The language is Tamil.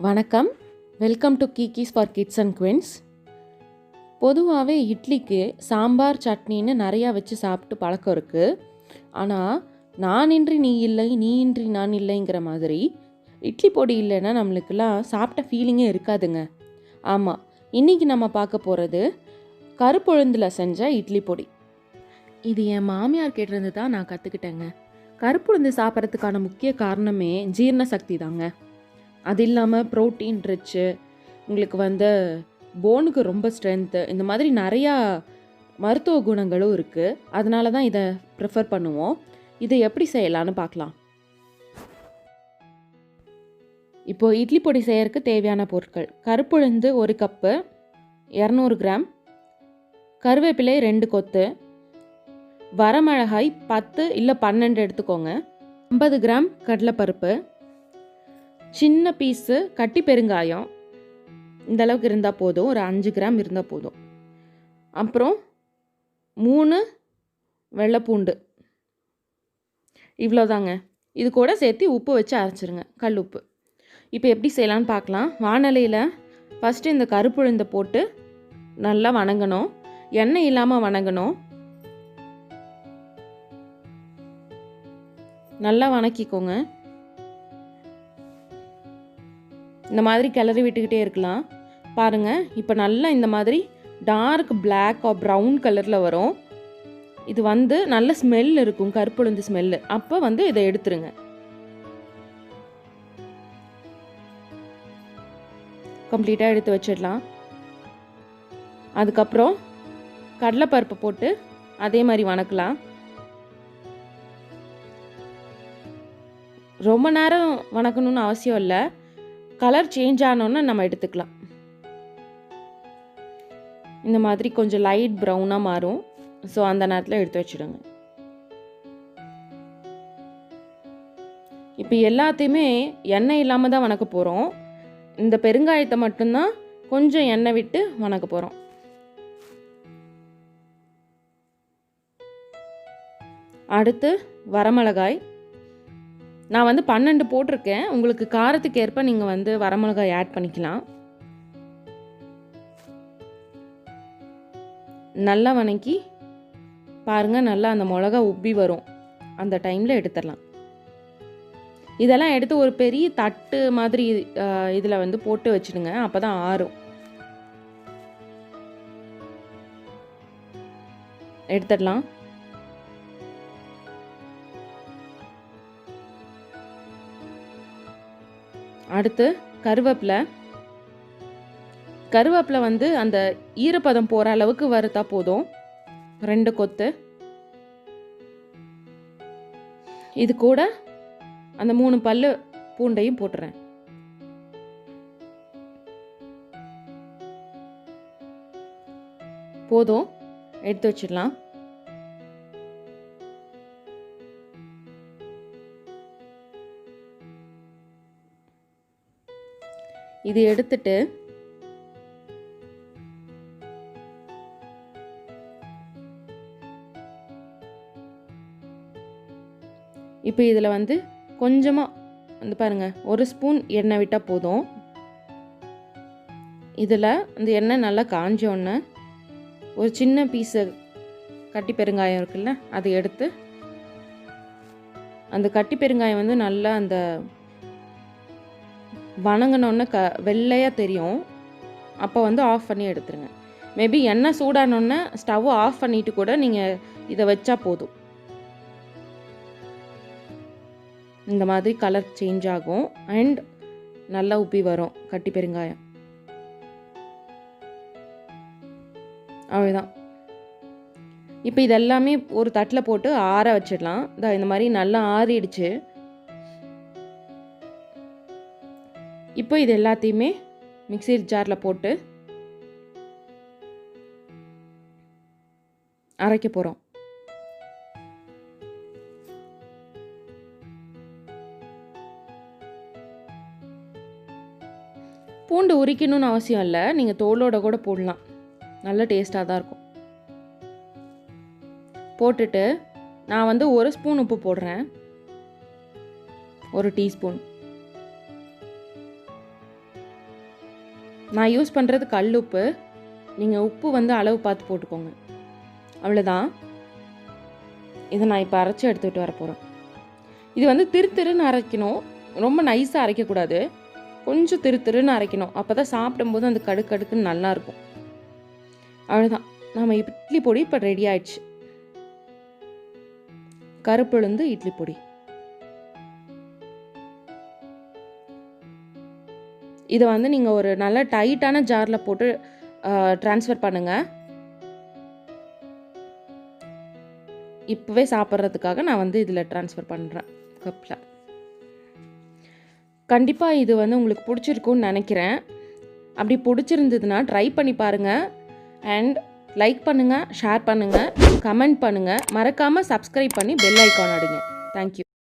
வணக்கம், welcome to Kikis for kids and queens. பொதுவாகவே இட்லிக்கு சாம்பார் சட்னின்னு நிறையா வச்சு சாப்பிட்டு பழக்கம் இருக்குது. ஆனால் நானின்றி நீ இல்லை, நீ இன்றி நான் இல்லைங்கிற மாதிரி இட்லி பொடி இல்லைன்னா நம்மளுக்கெல்லாம் சாப்பிட்ட ஃபீலிங்கே இருக்காதுங்க. ஆமாம், இன்றைக்கி நம்ம பார்க்க போகிறது கருப்புழுந்தில் செஞ்ச இட்லி பொடி. இது என் மாமியார் கேட்டிருந்து தான் நான் கற்றுக்கிட்டேங்க. கருப்புழுந்து சாப்பிட்றதுக்கான முக்கிய காரணமே ஜீரண சக்தி தாங்க. அது இல்லாமல் ப்ரோட்டீன் ரிச்சு, உங்களுக்கு போனுக்கு ரொம்ப ஸ்ட்ரென்த்து, இந்த மாதிரி நிறையா மருத்துவ குணங்களும் இருக்குது. அதனால தான் இதை ப்ரிஃபர் பண்ணுவோம். இதை எப்படி செய்யலான்னு பார்க்கலாம். இப்போது இட்லி பொடி செய்யறதுக்கு தேவையான பொருட்கள்: கருப்புழுந்து 1 கப்பு, 200 கிராம், கருவேப்பிலை 2 கொத்து, வரமிளகாய் 10 இல்லை 12 எடுத்துக்கோங்க, 50 கிராம் கடலைப்பருப்பு, சின்ன பீஸு கட்டி பெருங்காயம், இந்த அளவுக்கு இருந்தால் போதும், ஒரு 5 கிராம் இருந்தால் போதும். அப்புறம் 3 வெள்ளைப்பூண்டு, இவ்வளோதாங்க. இது கூட சேர்த்து உப்பு வச்சு அரைச்சிருங்க, கல் உப்பு. இப்போ எப்படி செய்யலான்னு பார்க்கலாம். வாணலியில் ஃபஸ்ட்டு இந்த கருப்புழுந்தை போட்டு நல்லா வணங்கணும். எண்ணெய் இல்லாமல் வணங்கணும். நல்லா வணக்கிக்கோங்க. இந்த மாதிரி கிளறி விட்டுக்கிட்டே இருக்கலாம். பாருங்கள், இப்போ நல்லா இந்த மாதிரி டார்க் பிளாக் ஆர் ப்ரௌன் கலரில் வரும். இது நல்ல ஸ்மெல் இருக்கும், கருப்புழுந்து ஸ்மெல்லு. அப்போ இதை எடுத்துருங்க. கம்ப்ளீட்டாக எடுத்து வச்சிடலாம். அதுக்கப்புறம் கடலைப்பருப்பை போட்டு அதே மாதிரி வணக்கலாம். ரொம்ப நேரம் வணக்கணும்னு அவசியம் இல்லை. கலர் சேஞ்ச் ஆனோன்னு நம்ம எடுத்துக்கலாம். இந்த மாதிரி கொஞ்சம் லைட் ப்ரௌனாக மாறும். ஸோ அந்த நேரத்தில் எடுத்து வச்சுடுங்க. இப்போ எல்லாத்தையுமே எண்ணெய் இல்லாமல் தான் வணக்க போகிறோம். இந்த பெருங்காயத்தை மட்டும்தான் கொஞ்சம் எண்ணெய் விட்டு வணக்க போகிறோம். அடுத்து வரமிளகாய். நான் 12 போட்டிருக்கேன். உங்களுக்கு காரத்துக்கு ஏற்ப நீங்கள் வரமிளகாய் ஆட் பண்ணிக்கலாம். நல்லா வணக்கி பாருங்கள், நல்லா அந்த மிளகா உப்பி வரும். அந்த டைமில் எடுத்துடலாம். இதெல்லாம் எடுத்து ஒரு பெரிய தட்டு மாதிரி இதில் போட்டு வச்சுடுங்க. அப்போ தான் ஆறும். எடுத்துடலாம். அடுத்து கருவேப்பிலை அந்த ஈரப்பதம் போகிற அளவுக்கு வறுத்தா போதும். 2 கொத்து. இது கூட அந்த 3 பல்லு பூண்டையும் போட்டுறேன். போதும், எடுத்து வச்சிடலாம். இது எடுத்துட்டு இப்போ இதில் கொஞ்சமாக பாருங்கள், 1 ஸ்பூன் எண்ணெய் விட்டால் போதும். இதில் இந்த எண்ணெய் நல்லா காஞ்சோன்னே ஒரு சின்ன பீஸு கட்டி பெருங்காயம் இருக்குல்ல, அதை எடுத்து அந்த கட்டி பெருங்காயம் நல்லா அந்த வணங்கினோன்னு வெள்ளையாக தெரியும். அப்போ ஆஃப் பண்ணி எடுத்துருங்க. மேபி எண்ணெய் சூடானோன்னே ஸ்டவ் ஆஃப் பண்ணிவிட்டு கூட நீங்கள் இதை வச்சா போதும். இந்த மாதிரி கலர் சேஞ்ச் ஆகும் அண்ட் நல்லா உப்பி வரும் கட்டி பெருங்காயம். அவ்வளோதான். இப்போ இதெல்லாமே ஒரு தட்டில் போட்டு ஆற வச்சிடலாம். இந்த மாதிரி நல்லா ஆறிடுச்சு. இப்போ இது எல்லாத்தையுமே மிக்ஸி ஜாரில் போட்டு அரைக்க போகிறோம். பூண்டு உரிக்கணும்னு அவசியம் இல்லை, நீங்கள் தோலோட கூட போடலாம். நல்ல டேஸ்ட்டாக தான் இருக்கும். போட்டுட்டு நான் 1 ஸ்பூன் உப்பு போடுறேன். 1 டீஸ்பூன். நான் யூஸ் பண்ணுறது கல் உப்பு. நீங்கள் உப்பு வந்து அளவு பார்த்து போட்டுக்கோங்க. அவ்வளோதான். இதை நான் இப்போ அரைச்சி எடுத்துகிட்டு வர போகிறேன். இது வந்து திருன்னு அரைக்கணும், ரொம்ப நைஸாக அரைக்கக்கூடாது. கொஞ்சம் திருன்னு அரைக்கணும். அப்போ தான் சாப்பிடும்போது அந்த கடுக்குன்னு நல்லாயிருக்கும். அவ்வளோதான், நம்ம இட்லி பொடி இப்போ ரெடி ஆயிடுச்சு. கருப்புளுந்து இட்லி பொடி. இதை வந்து நீங்கள் ஒரு நல்ல டைட்டான ஜாரில் போட்டு ட்ரான்ஸ்ஃபர் பண்ணுங்கள். இப்போவே சாப்பிட்றதுக்காக நான் வந்து இதில் ட்ரான்ஸ்ஃபர் பண்ணுறேன் கப்பில். கண்டிப்பாக இது வந்து உங்களுக்கு பிடிச்சிருக்குன்னு நினைக்கிறேன். அப்படி பிடிச்சிருந்ததுன்னா ட்ரை பண்ணி பாருங்கள். அண்ட் லைக் பண்ணுங்கள், ஷேர் பண்ணுங்கள், கமெண்ட் பண்ணுங்கள். மறக்காமல் சப்ஸ்கிரைப் பண்ணி பெல் ஐக்கான் அடிங்க. தேங்க்யூ.